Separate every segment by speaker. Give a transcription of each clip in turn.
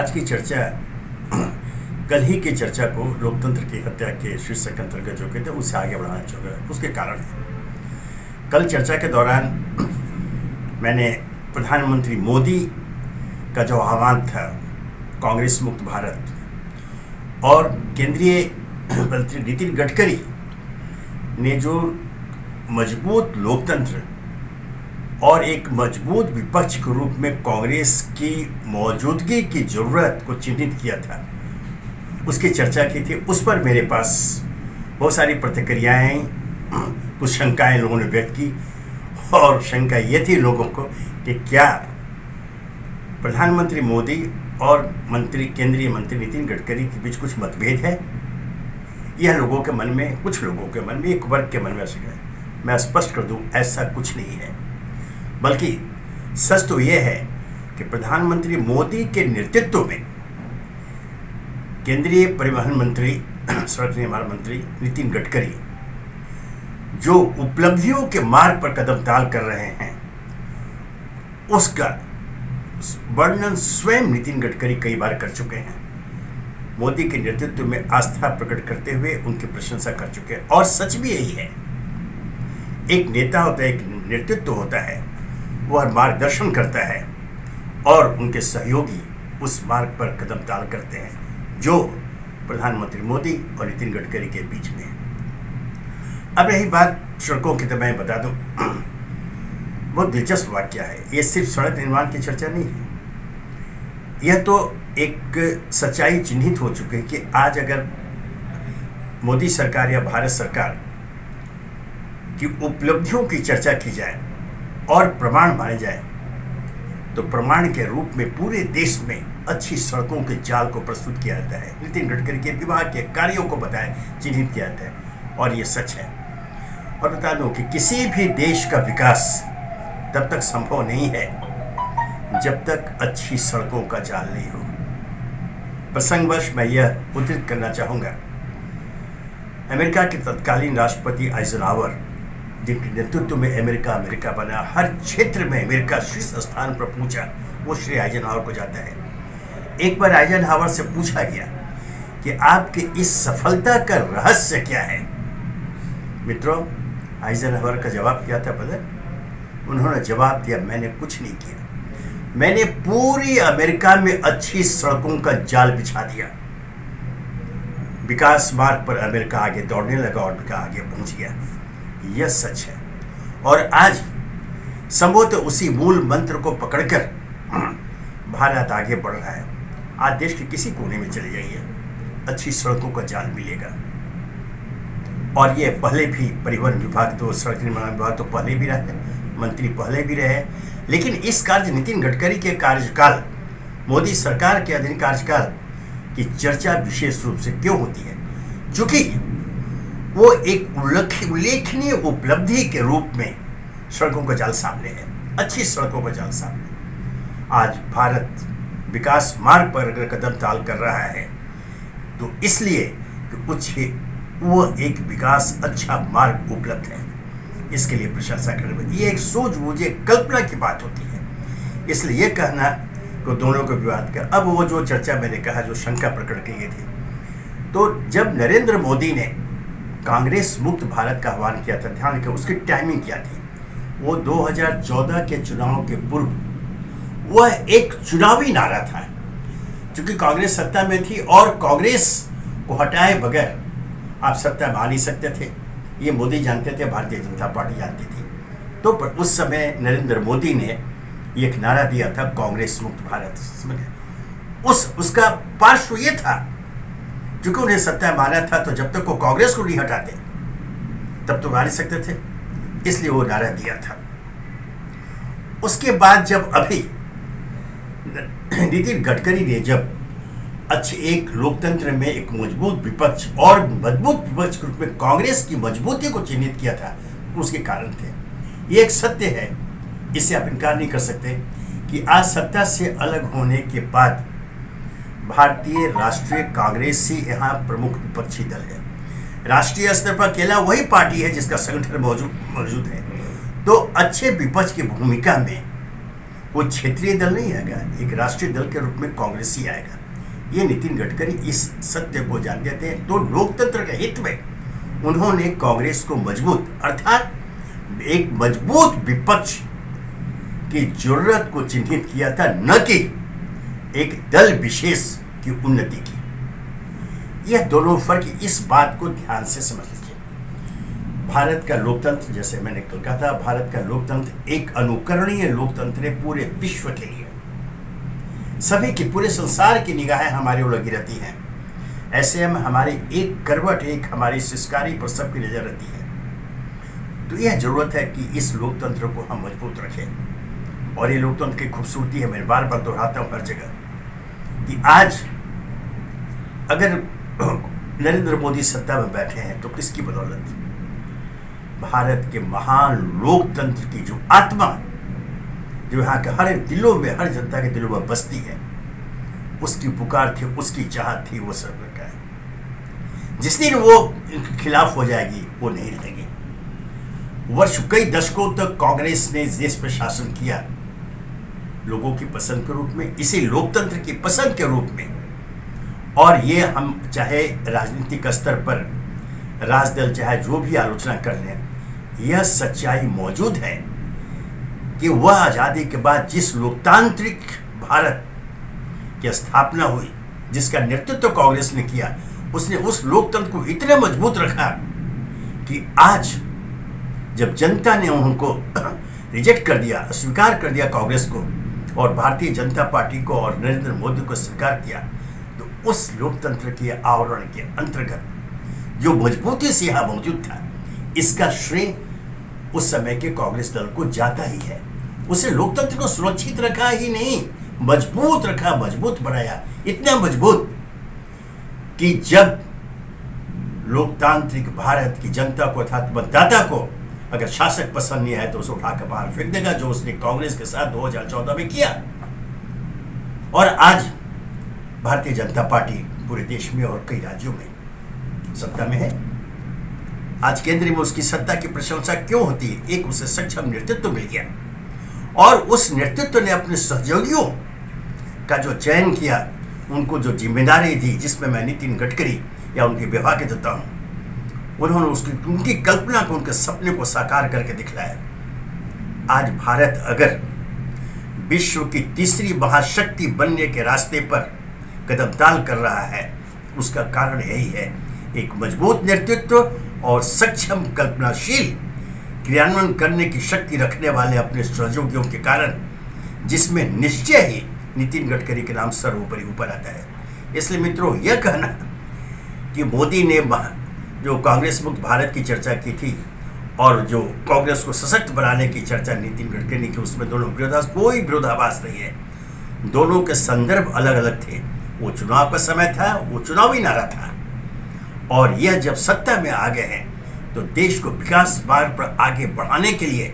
Speaker 1: आज की चर्चा कल ही की चर्चा को लोकतंत्र की हत्या के शीर्षक अंतर्गत जो कहते हैं उससे आगे बढ़ाना चाहूँगा। उसके कारण कल चर्चा के दौरान मैंने प्रधानमंत्री मोदी का जो आह्वान था कांग्रेस मुक्त भारत और केंद्रीय मंत्री नितिन गडकरी ने जो मजबूत लोकतंत्र और एक मजबूत विपक्ष के रूप में कांग्रेस की मौजूदगी की जरूरत को चिन्हित किया था, उसकी चर्चा की थी। उस पर मेरे पास बहुत सारी प्रतिक्रियाएं, कुछ शंकाएं लोगों ने व्यक्त की और शंका ये थी लोगों को कि क्या प्रधानमंत्री मोदी और केंद्रीय मंत्री नितिन गडकरी के बीच कुछ मतभेद है। यह लोगों के मन में, कुछ लोगों के मन में, एक वर्ग के मन में ऐसा है। मैं स्पष्ट कर दूं, ऐसा कुछ नहीं है, बल्कि सच तो यह है कि प्रधानमंत्री मोदी के नेतृत्व में केंद्रीय परिवहन मंत्री, सड़क निर्माण मंत्री नितिन गडकरी जो उपलब्धियों के मार्ग पर कदम ताल कर रहे हैं, उसका वर्णन स्वयं नितिन गडकरी कई बार कर चुके हैं। मोदी के नेतृत्व में आस्था प्रकट करते हुए उनकी प्रशंसा कर चुके हैं। और सच भी यही है, एक नेता होता है, एक नेतृत्व होता है, वह मार्गदर्शन करता है और उनके सहयोगी उस मार्ग पर कदम ताल करते हैं, जो प्रधानमंत्री मोदी और नितिन गडकरी के बीच में है। अब रही बात सड़कों की, तो मैं बता दूं, बहुत दिलचस्प वाक्य है। ये सिर्फ सड़क निर्माण की चर्चा नहीं है, यह तो एक सच्चाई चिन्हित हो चुकी है कि आज अगर मोदी सरकार या भारत सरकार की उपलब्धियों की चर्चा की जाए और प्रमाण माने जाए, तो प्रमाण के रूप में पूरे देश में अच्छी सड़कों के जाल को प्रस्तुत किया जाता है, नितिन गडकरी के विभाग के कार्यों को चिन्हित किया जाता है। और ये सच है। और बता दूं कि किसी भी देश का विकास तब तक संभव नहीं है जब तक अच्छी सड़कों का जाल नहीं हो। प्रसंगवश मैं यह उद्धृत करना चाहूँगा, अमेरिका के तत्कालीन राष्ट्रपति आइजनहावर, जिनके नेतृत्व में अमेरिका बना, हर क्षेत्र में अमेरिका शीर्ष स्थान पर पहुंचा, वो श्री आइजनहावर को जाता है। एक बार आइजनहावर से पूछा गया कि आपके इस सफलता का रहस्य क्या है। मित्रों, आइजनहावर का जवाब क्या था पता? उन्होंने जवाब दिया, मैंने कुछ नहीं किया, मैंने पूरी अमेरिका में अच्छी सड़कों का जाल बिछा दिया। विकास मार्ग पर अमेरिका आगे दौड़ने लगा और अमेरिका आगे पहुंच गया। यह सच है। और आज संभवतः उसी मूल मंत्र को पकड़कर भारत आगे बढ़ रहा है। आज देश के किसी कोने में चले जाइए, अच्छी सड़कों का जाल मिलेगा। और ये पहले भी परिवहन विभाग, तो सड़क निर्माण विभाग तो पहले भी रहे, मंत्री पहले भी रहे, लेकिन इस कार्य नितिन गडकरी के कार्यकाल, मोदी सरकार के अधीन कार्यकाल की चर्चा विशेष रूप से क्यों होती है? चूंकि वो एक उल्लेखनीय उपलब्धि के रूप में सड़कों का जाल सामने है, अच्छी सड़कों का जाल सामने। आज भारत विकास मार्ग पर अगर कदम ताल कर रहा है तो इसलिए कि वो एक विकास अच्छा मार्ग उपलब्ध है, इसके लिए प्रशंसा करना, ये एक सूझबूझ कल्पना की बात होती है। इसलिए ये कहना को दोनों को विवाद कर। अब वो जो चर्चा मैंने कहा, जो शंका प्रकट की गई थी, तो जब नरेंद्र मोदी ने कांग्रेस मुक्त भारत का आह्वान किया था, ध्यान रखें उसकी टाइमिंग क्या थी, वो 2014 के चुनाव के पूर्व वह एक चुनावी नारा था। क्योंकि कांग्रेस सत्ता में थी और कांग्रेस को हटाए बगैर आप सत्ता में आ नहीं सकते थे, ये मोदी जानते थे, भारतीय जनता पार्टी जानती थी। तो पर उस समय नरेंद्र मोदी ने एक नारा दिया था, कांग्रेस मुक्त भारत। समझ, उसका पार्श्व ये था, क्योंकि उन्हें सत्ता में आना था, तो जब तक वो कांग्रेस को नहीं हटाते तब तो आ नहीं सकते थे, इसलिए वो नारा दिया था। उसके बाद जब अभी नितिन गडकरी ने जब अच्छे एक लोकतंत्र में एक मजबूत विपक्ष और मजबूत विपक्ष के रूप में कांग्रेस की मजबूती को चिन्हित किया था, उसके कारण थे। ये एक सत्य है, इससे आप इनकार नहीं कर सकते कि आज सत्ता से अलग होने के बाद भारतीय राष्ट्रीय कांग्रेस ही यहाँ प्रमुख विपक्षी दल है। राष्ट्रीय स्तर पर अकेला वही पार्टी है जिसका संगठन मौजूद है। तो अच्छे विपक्ष की भूमिका में कोई क्षेत्रीय दल नहीं आएगा, एक राष्ट्रीय दल के रूप में कांग्रेस ही आएगा। ये नितिन गडकरी इस सत्य को जानते थे। तो लोकतंत्र के हित में उन्होंने कांग्रेस को मजबूत, अर्थात एक मजबूत विपक्ष की जरूरत को चिन्हित किया था, न कि एक दल विशेष की उन्नति की। यह दोनों फर्क, इस बात को ध्यान से समझ लीजिए। भारत का लोकतंत्र, जैसे मैंने कल कहा था, भारत का लोकतंत्र एक अनुकरणीय लोकतंत्र है पूरे विश्व के लिए। सभी की, पूरे संसार की निगाहें हमारी ओर लगी रहती हैं। ऐसे में हमारी एक करवट, एक हमारी सिस्कारी पर सबकी नजर रहती है। तो यह जरूरत है कि इस लोकतंत्र को हम मजबूत रखें। और ये लोकतंत्र की खूबसूरती है, मैं बार बार दोहराता हूं हर जगह, कि आज अगर नरेंद्र मोदी सत्ता में बैठे हैं तो किसकी बदौलत? भारत के महान लोकतंत्र की जो आत्मा, जो यहाँ के हर दिलों में, हर जनता के दिलों में बसती है, उसकी पुकार थी, उसकी चाहत थी, वो सब रखा है। जिस दिन वो इनके खिलाफ हो जाएगी, वो नहीं रहेगी। कई दशकों तक कांग्रेस ने देश पर शासन किया लोगों की पसंद के रूप में, इसी लोकतंत्र की पसंद के रूप में। और ये हम चाहे राजनीतिक स्तर पर राजदल चाहे जो भी आलोचना कर लें, यह सच्चाई मौजूद है कि वह आजादी के बाद जिस लोकतांत्रिक भारत की स्थापना हुई, जिसका नेतृत्व कांग्रेस ने किया, उसने उस लोकतंत्र को इतना मजबूत रखा कि आज जब जनता ने उनको रिजेक्ट कर दिया, अस्वीकार कर दिया कांग्रेस को, और भारतीय जनता पार्टी को और नरेंद्र मोदी को स्वीकार किया, तो उस लोकतंत्र के आवरण के अंतर्गत जो मजबूती से यहां मौजूद था, इसका श्रेय उस समय के कांग्रेस दल को जाता ही है। उसे लोकतंत्र को सुरक्षित रखा ही नहीं, मजबूत रखा, मजबूत बनाया, इतना मजबूत कि जब लोकतांत्रिक भारत की जनता को अर्थात मतदाता को अगर शासक पसंद नहीं है तो उसे उठाकर बाहर फेंक देगा, जो उसने कांग्रेस के साथ 2014 में किया। और आज भारतीय जनता पार्टी पूरे देश में और कई राज्यों में सत्ता में है। आज केंद्र में उसकी सत्ता की प्रशंसा क्यों होती है? एक उसे सक्षम नेतृत्व मिल गया, और उस नेतृत्व ने अपने सहयोगियों का जो चयन किया, उनको जो जिम्मेदारी दी, जिसमें मैं नितिन गडकरी या उनके विभाग के देता हूं, उन्होंने उनकी कल्पना को, उनके सपने को साकार करके दिखलाया। आज भारत अगर विश्व की तीसरी महाशक्ति बनने के रास्ते पर कदमताल कर रहा है, उसका कारण यही है, एक मजबूत नेतृत्व और सक्षम कल्पनाशील क्रियान्वयन करने की शक्ति रखने वाले अपने सहयोगियों के कारण, जिसमें निश्चय ही नितिन गडकरी के नाम सर्वोपरि ऊपर आता है। इसलिए मित्रों, यह कहना कि मोदी ने जो कांग्रेस मुक्त भारत की चर्चा की थी और जो कांग्रेस को सशक्त बनाने की चर्चा नितिन गडकरी की, उसमें दोनों कोई विरोधाभास नहीं है। दोनों के संदर्भ अलग अलग थे। वो चुनाव का समय था, वो चुनावी नारा था, और यह जब सत्ता में आ गए हैं तो देश को विकास मार्ग पर आगे बढ़ाने के लिए,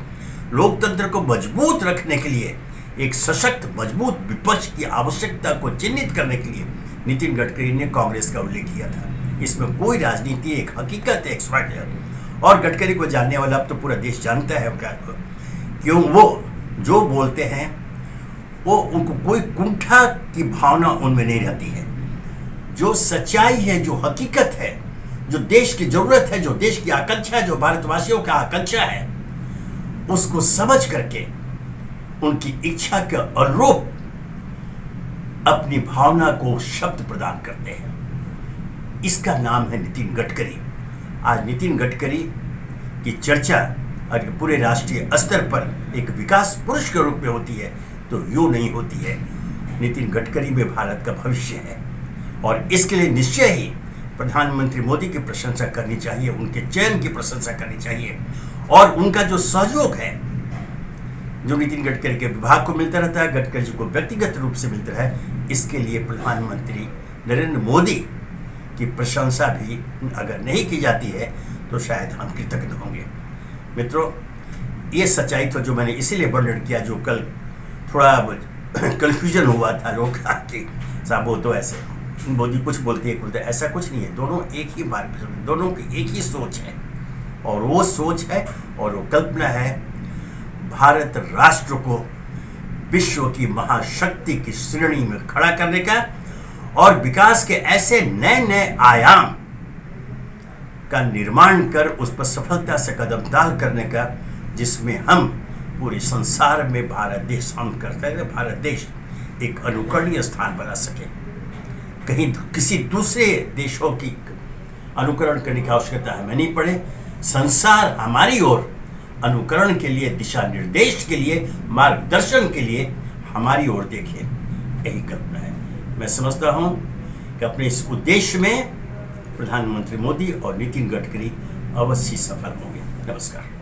Speaker 1: लोकतंत्र को मजबूत रखने के लिए, एक सशक्त मजबूत विपक्ष की आवश्यकता को चिन्हित करने के लिए नितिन गडकरी ने कांग्रेस का उल्लेख किया था। इसमें कोई राजनीति, एक हकीकत है, एक्सपर्ट है। और गडकरी को जानने वाला अब तो पूरा देश जानता है क्यों वो जो बोलते हैं वो उनको कोई कुंठा की भावना उनमें नहीं रहती है। जो सच्चाई है, जो हकीकत है, जो देश की जरूरत है, जो देश की आकांक्षा है, जो भारतवासियों का आकांक्षा है, उसको समझ करके उनकी इच्छा के अनुरूप अपनी भावना को शब्द प्रदान करते हैं। इसका नाम है नितिन गडकरी। आज नितिन गडकरी की चर्चा अगर पूरे राष्ट्रीय स्तर पर एक विकास पुरुष के रूप में होती है तो यूं नहीं होती है। नितिन गडकरी में भारत का भविष्य है, और इसके लिए निश्चय ही प्रधानमंत्री मोदी की प्रशंसा करनी चाहिए, उनके चयन की प्रशंसा करनी चाहिए, और उनका जो सहयोग है, जो नितिन गडकरी के विभाग को मिलता रहता है, गडकरी जी को व्यक्तिगत रूप से मिलता है, इसके लिए प्रधानमंत्री नरेंद्र मोदी की प्रशंसा भी अगर नहीं की जाती है तो शायद हम कृतज्ञ होंगे। मित्रों, ये सच्चाई तो जो मैंने इसीलिए वर्णन किया, जो कल थोड़ा कन्फ्यूजन हुआ था, लोग कि साहब वो तो ऐसे मोदी कुछ बोलते हैं, बोलते ऐसा कुछ नहीं है। दोनों एक ही मार्ग पर, दोनों की एक ही सोच है, और वो सोच है और वो कल्पना है भारत राष्ट्र को विश्व की महाशक्ति की श्रेणी में खड़ा करने का और विकास के ऐसे नए नए आयाम का निर्माण कर उस पर सफलता से कदम ताल करने का, जिसमें हम पूरे संसार में भारत देश हम करते हैं, भारत देश एक अनुकरणीय स्थान बना सके। कहीं किसी दूसरे देशों की अनुकरण करने की आवश्यकता हमें नहीं पड़े। संसार हमारी ओर अनुकरण के लिए, दिशा निर्देश के लिए, मार्गदर्शन के लिए हमारी ओर देखे, यही कल्पना है। मैं समझता हूं कि अपने इस उद्देश्य में प्रधानमंत्री मोदी और नितिन गडकरी अवश्य सफल होंगे। नमस्कार।